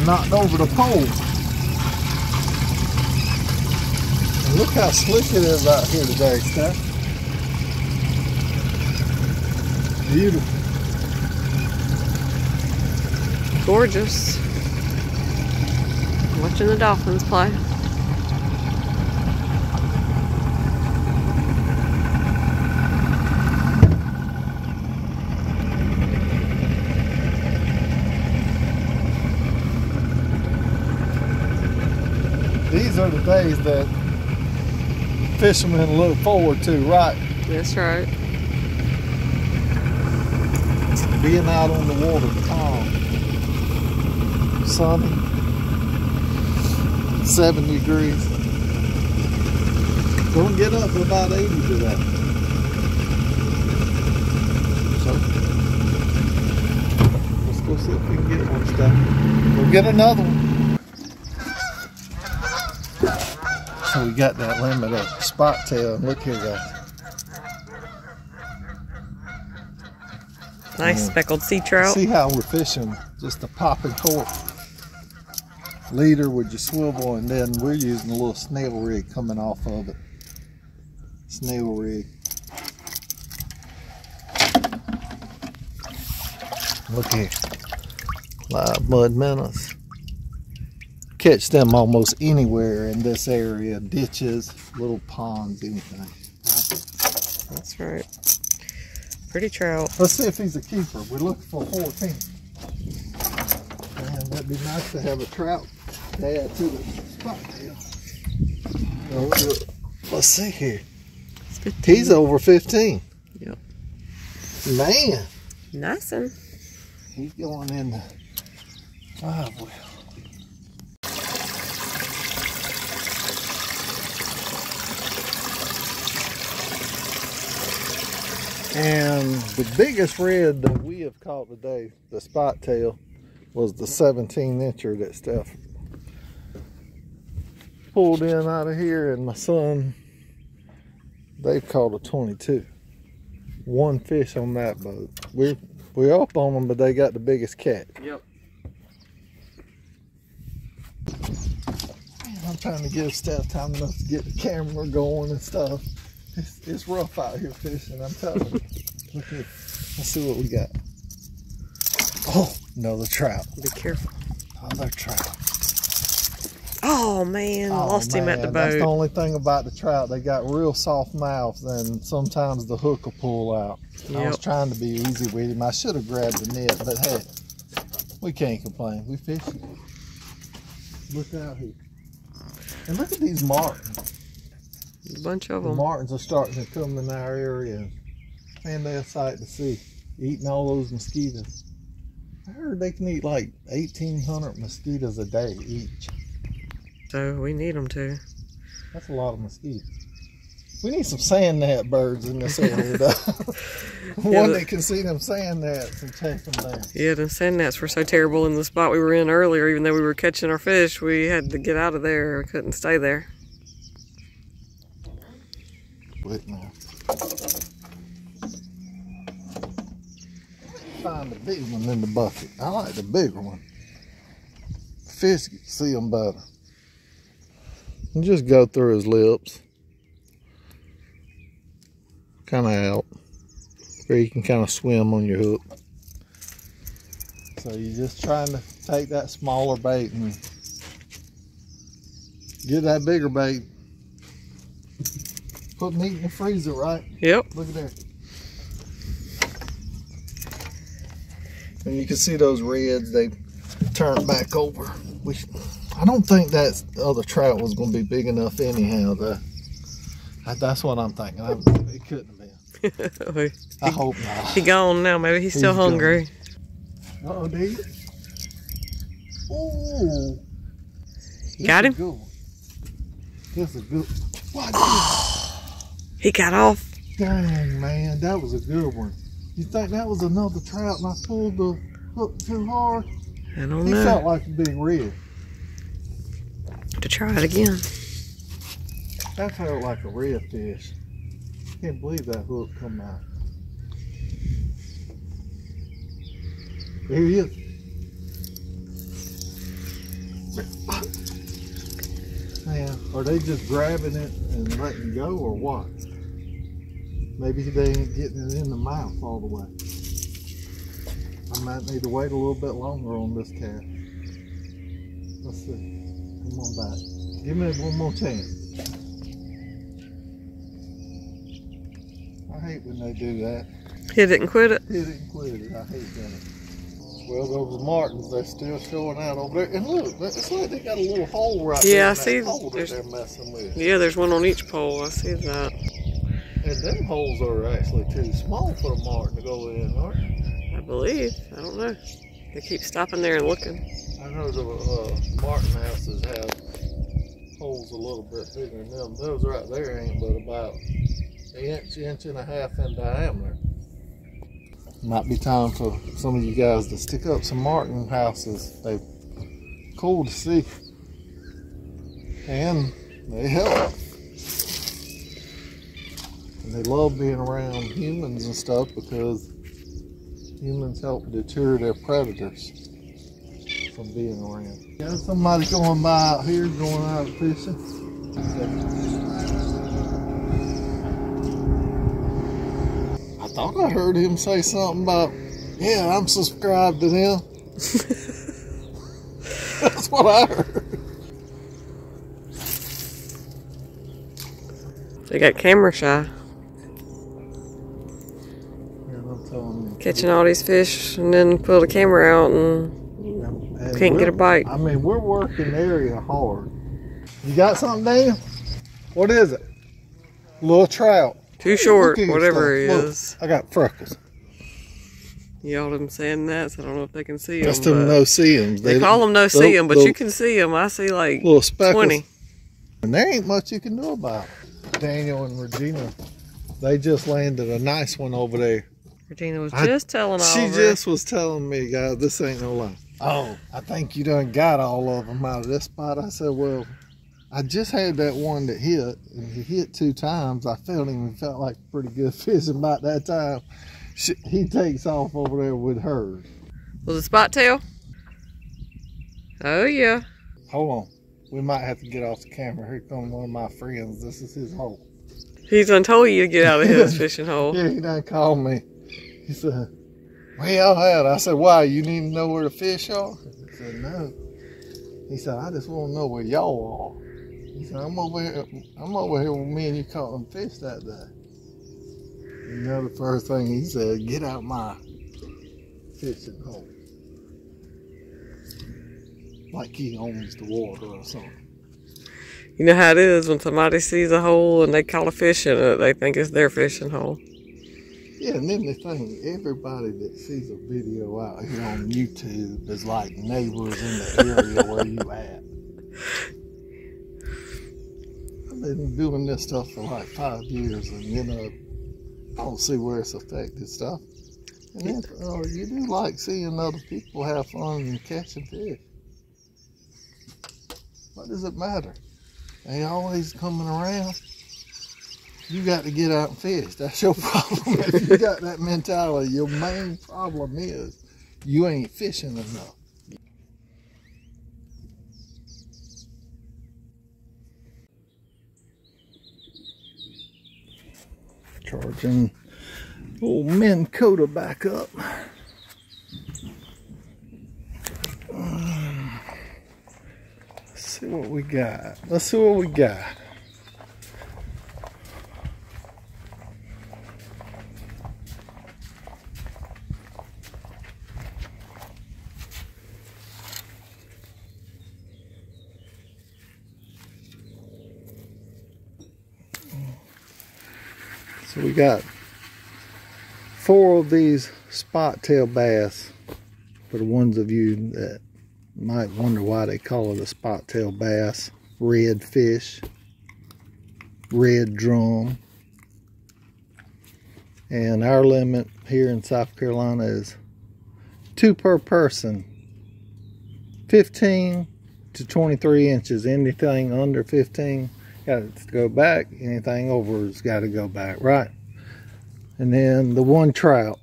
and knocked over the pole. And look how slick it is out here today, Steph. Beautiful. Gorgeous. Watching the dolphins play. These are the days that fishermen look forward to, right? That's right. Being out on the water, calm, sunny, 70 degrees. Don't get up to about 80 today. So, let's go see if we can get one, Steph. We'll get another one. So we got that limit of spot tail, and look here, guys. Nice speckled sea trout. See how we're fishing, just a popping cork leader with your swivel, and then we're using a little snail rig coming off of it. Snail rig. Look here, live mud minnows. Catch them almost anywhere in this area, ditches, little ponds, anything. That's right. Pretty trout. Let's see if he's a keeper. We're looking for 14. Man, that'd be nice to have a trout to add to the spot tail. Let's see here. He's over 15. Yep. Man. Nice one. He's going in the 5 well. And the biggest red that we have caught today, the spot tail, was the 17-incher that Steph pulled in out of here, and my son, they've caught a 22. One fish on that boat. We're up on them, but they got the biggest catch. Yep. I'm trying to give Steph time enough to get the camera going and stuff. It's rough out here fishing, I'm telling you. Look here. Let's see what we got. Oh, another trout. Be careful. Another trout. Oh man, lost him at the boat. That's the only thing about the trout. They got real soft mouths, and sometimes the hook will pull out. Yep. I was trying to be easy with him. I should have grabbed the net, but hey, we can't complain. We fishing. Look out here. And look at these martins. A bunch of the them. Martins are starting to come in our area, and they're a sight to see. Eating all those mosquitoes. I heard they can eat like 1,800 mosquitoes a day each. So we need them to. That's a lot of mosquitoes. We need some sand gnat birds in this area, though. One that can see them sand gnats and chase them down. Yeah, the sand gnats were so terrible in the spot we were in earlier. Even though we were catching our fish, we had to get out of there. We couldn't stay there. Wait now. Find the big one in the bucket. I like the bigger one. Fish can see them better. And just go through his lips. Kind of out. Where you can kind of swim on your hook. So you're just trying to take that smaller bait and get that bigger bait. Put meat in the freezer, right? Yep. Look at there. And you can see those reds, they turned back over. I don't think that other trout was going to be big enough anyhow. That's what I'm thinking. It couldn't have been. I hope not. He gone now. Maybe he's still hungry. Uh-oh, dude. Ooh. Got him? This is good. What? He got off. Dang, man. That was a good one. You think that was another trout and I pulled the hook too hard? I don't know. He felt like a big red. To try it again. That felt like a redfish. Can't believe that hook come out. There he is. Man, are they just grabbing it and letting go or what? Maybe they ain't getting it in the mouth all the way. I might need to wait a little bit longer on this cat. Let's see. Come on back. Give me one more chance. I hate when they do that. Hit it and quit it? Hit it and quit it. I hate that. Well, those martins, they're still showing out over there. And look, it's like they got a little hole right there. Yeah, I see. Hole that they're messing with. Yeah, there's one on each pole. I see that. And them holes are actually too small for a martin to go in, aren't they? I believe. I don't know. They keep stopping there and looking. I know the martin houses have holes a little bit bigger than them. Those right there ain't but about an inch and a half in diameter. Might be time for some of you guys to stick up some martin houses. They're cool to see. And they help. And they love being around humans and stuff because humans help deter their predators from being around. Got somebody going by out here, going out fishing. I thought I heard him say something about, yeah, I'm subscribed to them. That's what I heard. They got camera shy. Catching all these fish and then pull the camera out and can't get a bite. I mean, we're working the area hard. You got something, Daniel? What is it? Little trout. Too short, whatever it is. I got freckles. Y'all them saying that, so I don't know if they can see them. That's them no-see-ems. They call them no-see-em, but you can see them. I see like little speckles. 20. And there ain't much you can do about it. Daniel and Regina, they just landed a nice one over there. Regina was just telling all She just was telling me, guys, this ain't no lie. Oh, I think you done got all of them out of this spot. I said, well, I just had that one that hit, and he hit 2 times. I felt him and felt like pretty good fish. And about that time, he takes off over there with hers. Was it spot tail? Oh, yeah. Hold on. We might have to get off the camera. Here comes one of my friends. This is his hole. He's done told you to get out of his fishing hole. Yeah, he done called me. He said, where y'all at? I said, why? You need to know where the fish are? He said, no. He said, I just want to know where y'all are. He said, I'm over here with me and you caught them fish that day. You know, the first thing he said, get out my fishing hole. Like he owns the water or something. You know how it is when somebody sees a hole and they caught a fish in it, they think it's their fishing hole. Yeah, and then the thing, everybody that sees a video out here on YouTube is like neighbors in the area where you at. I've been doing this stuff for like 5 years, and you know, I don't see where it's affected stuff. And then, you do like seeing other people have fun and catching fish. What does it matter? They always coming around. You got to get out and fish. That's your problem. If you got that mentality, your main problem is you ain't fishing enough. Charging old Minn Kota back up. Let's see what we got. Let's see what we got. So we got 4 of these spot tail bass. For the ones of you that might wonder why they call it a spot tail bass, red fish, red drum. And our limit here in South Carolina is 2 per person, 15 to 23 inches. Anything under 15 got to go back. Anything over has got to go back, right? And then the 1 trout.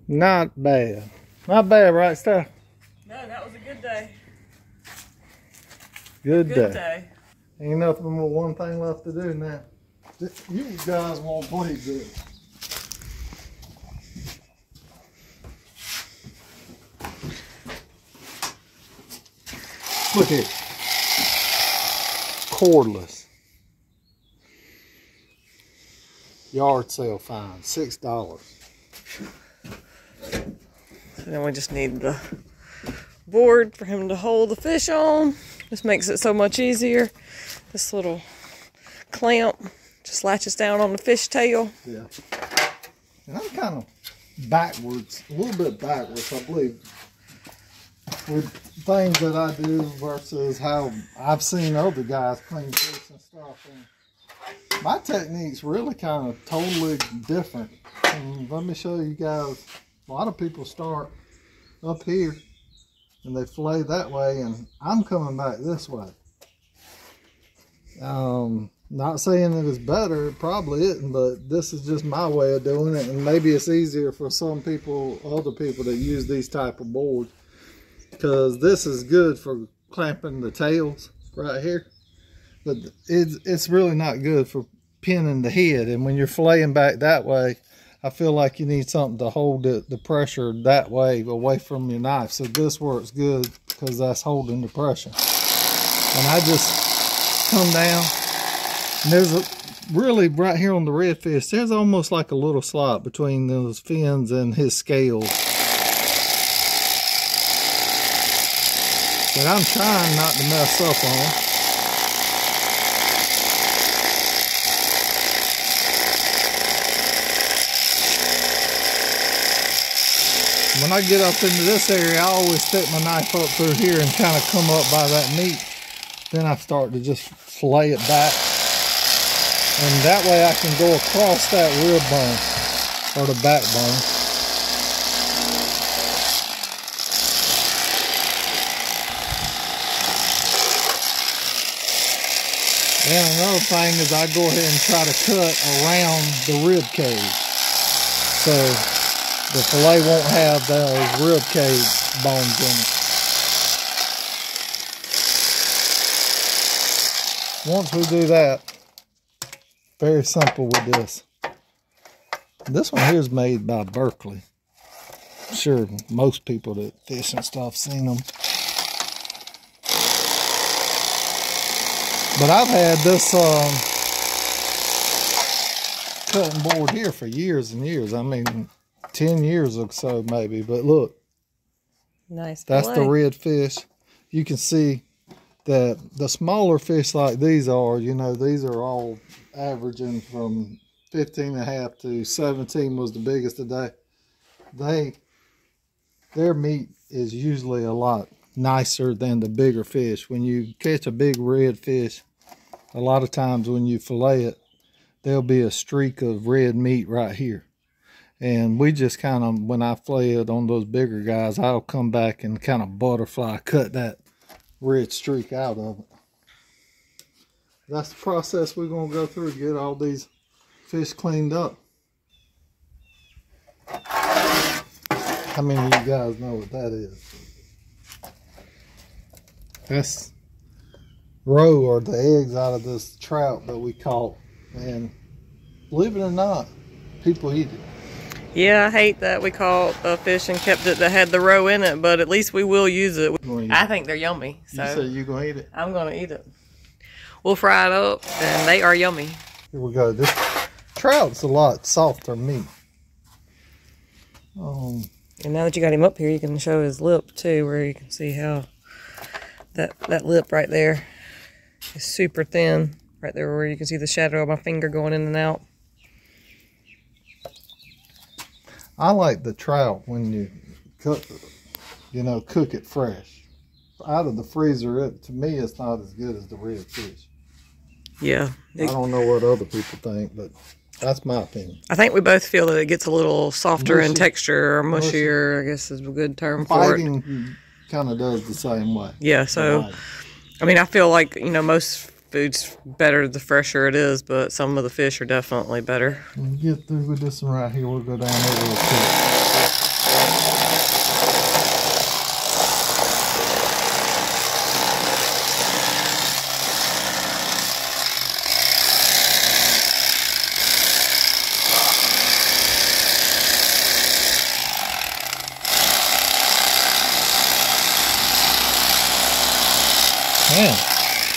Not bad. Not bad, right, Steph? No, that was a good day. Good day. Ain't nothing but one thing left to do now. You guys won't believe this. Look here. Cordless. Yard sale fine, $6. So then we just need the board for him to hold the fish on. This makes it so much easier. This little clamp just latches down on the fish tail. Yeah. And I'm kind of backwards, a little bit backwards, I believe, with things that I do versus how I've seen other guys clean fish and stuff. And my technique's really kind of totally different. And let me show you guys. A lot of people start up here and they fillet that way, and I'm coming back this way. Not saying that it's better, it probably isn't, but this is just my way of doing it, and maybe it's easier for some people, other people that use these type of boards, because this is good for clamping the tails right here, but it's really not good for pinning the head. And when you're filleting back that way, I feel like you need something to hold the pressure that way away from your knife. So this works good because that's holding the pressure. And I just come down, and there's really right here on the redfish, there's almost like a little slot between those fins and his scales. But I'm trying not to mess up on him. When I get up into this area, I always stick my knife up through here and kind of come up by that meat. Then I start to just fillet it back. And that way I can go across that rib bone, or the backbone. And another thing is I go ahead and try to cut around the rib cage. So the fillet won't have those rib cage bones in it. Once we do that, very simple with this. This one here is made by Berkeley. I'm sure most people that fish and stuff seen them. But I've had this cutting board here for years and years. I mean, 10 years or so maybe, but look, nice. That's the red fish. You can see that the smaller fish like these are, you know, these are all averaging from 15.5 to 17 was the biggest today. Their meat is usually a lot nicer than the bigger fish. When you catch a big red fish, a lot of times when you fillet it, there'll be a streak of red meat right here. And we just kind of, when I fillet it on those bigger guys, I'll come back and kind of butterfly cut that red streak out of it. That's the process we're going to go through to get all these fish cleaned up. How many of you guys know what that is? That's roe, or the eggs out of this trout that we caught. And believe it or not, people eat it. Yeah, I hate that we caught a fish and kept it that had the roe in it, but at least we will use it. I think they're yummy. So you said you're going to eat it? I'm going to eat it. We'll fry it up, and they are yummy. Here we go. This trout's a lot softer meat. And now that you got him up here, you can show his lip too, where you can see how that lip right there is super thin. Right there where you can see the shadow of my finger going in and out. I like the trout when you cook it fresh. Out of the freezer, to me, it's not as good as the red fish. Yeah. I don't know what other people think, but that's my opinion. I think we both feel that it gets a little softer in texture, or mushier, I guess is a good term for it. Fighting kind of does the same way. Yeah, so, I mean, I feel like, most food's better the fresher it is, but some of the fish are definitely better. When we get through with this one right here, we'll go down there real quick. Man,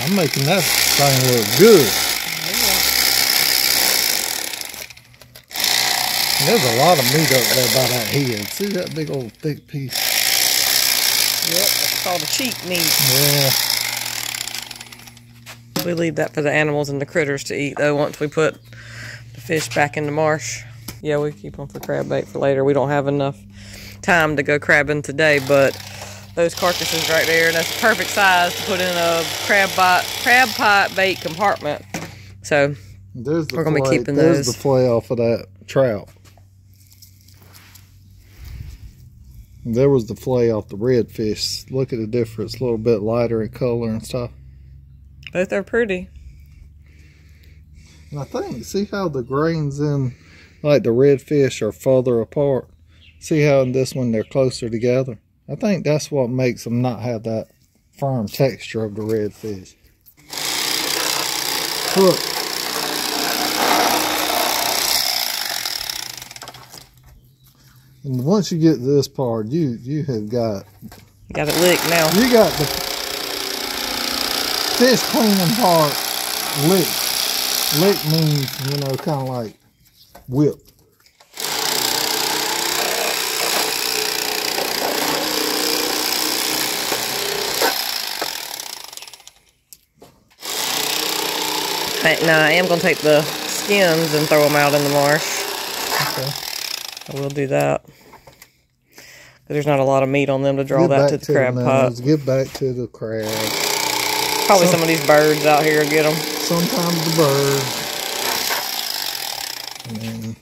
I'm making that thing look good. There's a lot of meat up there by that head. See that big old thick piece? Yep, it's called a cheek meat. Yeah. We leave that for the animals and the critters to eat, though, once we put the fish back in the marsh. Yeah, we keep them for crab bait for later. We don't have enough time to go crabbing today, but those carcasses right there, that's the perfect size to put in a crab pot bait compartment. So we're going to be keeping those. There's the fillet off of that trout. There was the fillet off the redfish. Look at the difference, a little bit lighter in color and stuff. Both are pretty. And I think, see how the grains in, like the redfish, are further apart? See how in this one they're closer together? I think that's what makes them not have that firm texture of the redfish. Look. And once you get to this part, you have got it licked now. You got the fish cleaning part licked. Lick means, you know, kind of like whipped. Now I am going to take the skins and throw them out in the marsh. Okay. I will do that. There's not a lot of meat on them to draw that to the crab pot. Get back to the crab. Probably some of these birds out here get them. Sometimes the birds. And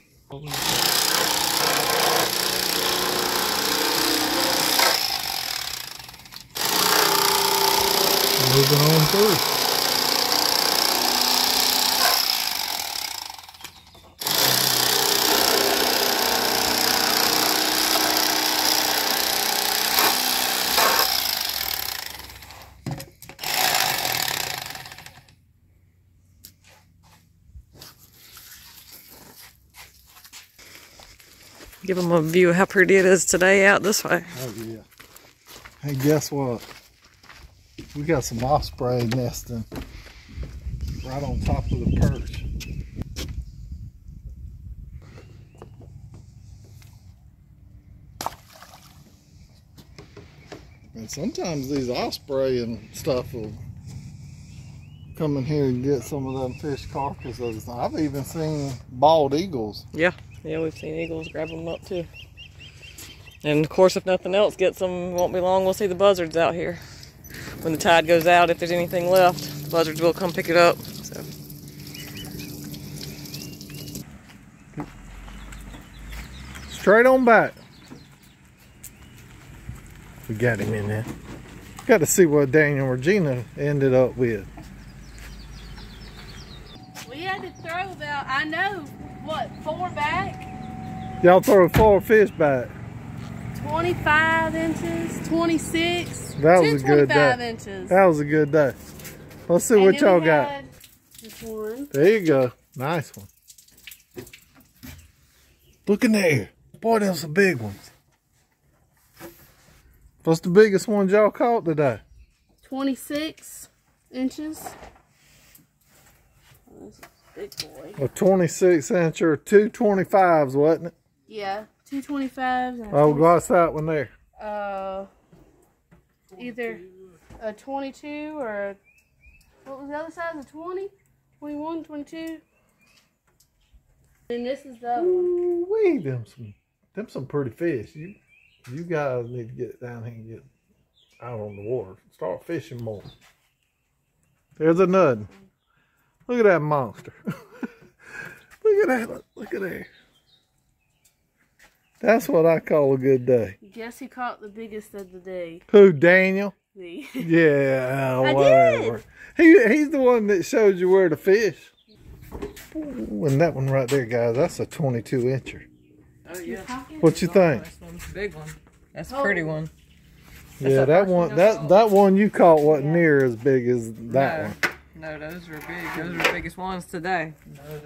moving on through. Give them a view of how pretty it is today out this way. Oh yeah. Hey, guess what? We got some osprey nesting right on top of the perch. And sometimes these osprey and stuff will come in here and get some of them fish carcasses. I've even seen bald eagles. Yeah, we've seen eagles grab them up too. And of course, if nothing else gets them, won't be long, we'll see the buzzards out here. When the tide goes out, if there's anything left, the buzzards will come pick it up. So. Straight on back. We got him in there. Got to see what Daniel and Regina ended up with. We had to throw about, I know, what, 4 back? Y'all throw 4 fish back. 25 inches, 26, that was a good day. Inches. That was a good day. Let's see what y'all got. This one. There you go. Nice one. Look in there. Boy, those are big ones. What's the biggest ones y'all caught today? 26 inches. Oh, this is a big boy. A 26 incher, 2 25s, wasn't it? Yeah, 2 25s. Oh, what's that one there? Either a 22 or a, what was the other size? A 20? 21, 22? And this is the other one. Wee, them some pretty fish. You guys need to get down here and get out on the water. Start fishing more. There's another. Look at that monster. Look at that. Look at that. That's what I call a good day. Guess who caught the biggest of the day? Who, Daniel? Me. Yeah, I whatever. He's the one that showed you where to fish. Ooh, and that one right there, guys, that's a 22 incher. Oh yeah. What you think? That's a big one. That's a pretty one. Yeah, that one you caught wasn't near as big as that one. No, those were big. Those were the biggest ones today.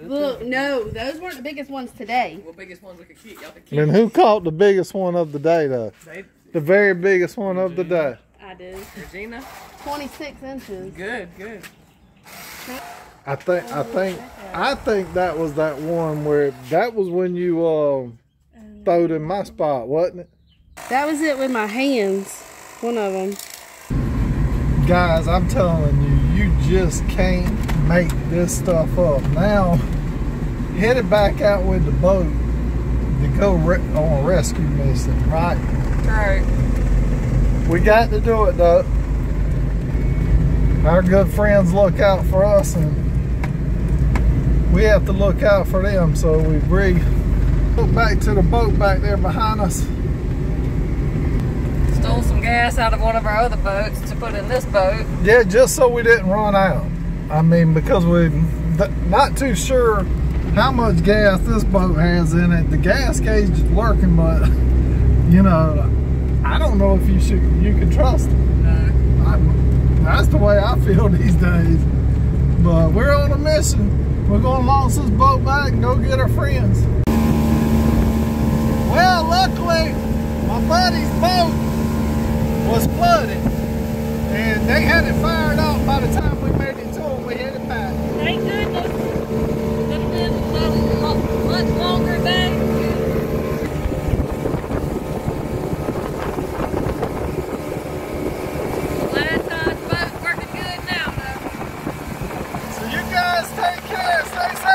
Look, no, those weren't the biggest ones today. Well, biggest ones we could keep. Y'all could keep. And who caught the biggest one of the day, though? The very biggest one of the day. I I did. Regina? 26 inches. Good, good. I think that was that one where that was when you throwed in my spot, wasn't it? That was it with my hands. One of them. Guys, I'm telling you, you just can't make this stuff up. Now, headed back out with the boat to go on a rescue mission, right? Right. We got to do it though. Our good friends look out for us, and we have to look out for them. So we go back to the boat back there behind us. Stole some gas out of one of our other boats to put in this boat. Yeah, just so we didn't run out. I mean, because we're not too sure how much gas this boat has in it. The gas gauge is working, but you know, I don't know if you can trust it. No. That's the way I feel these days. But we're on a mission. We're gonna launch this boat back and go get our friends. Well, luckily, my buddy's boat was flooded, and they had it fired up by the time we made it to them. We headed back. Thank goodness. Could have been a much longer day. Last boat's working good now, though. So you guys take care. Stay safe.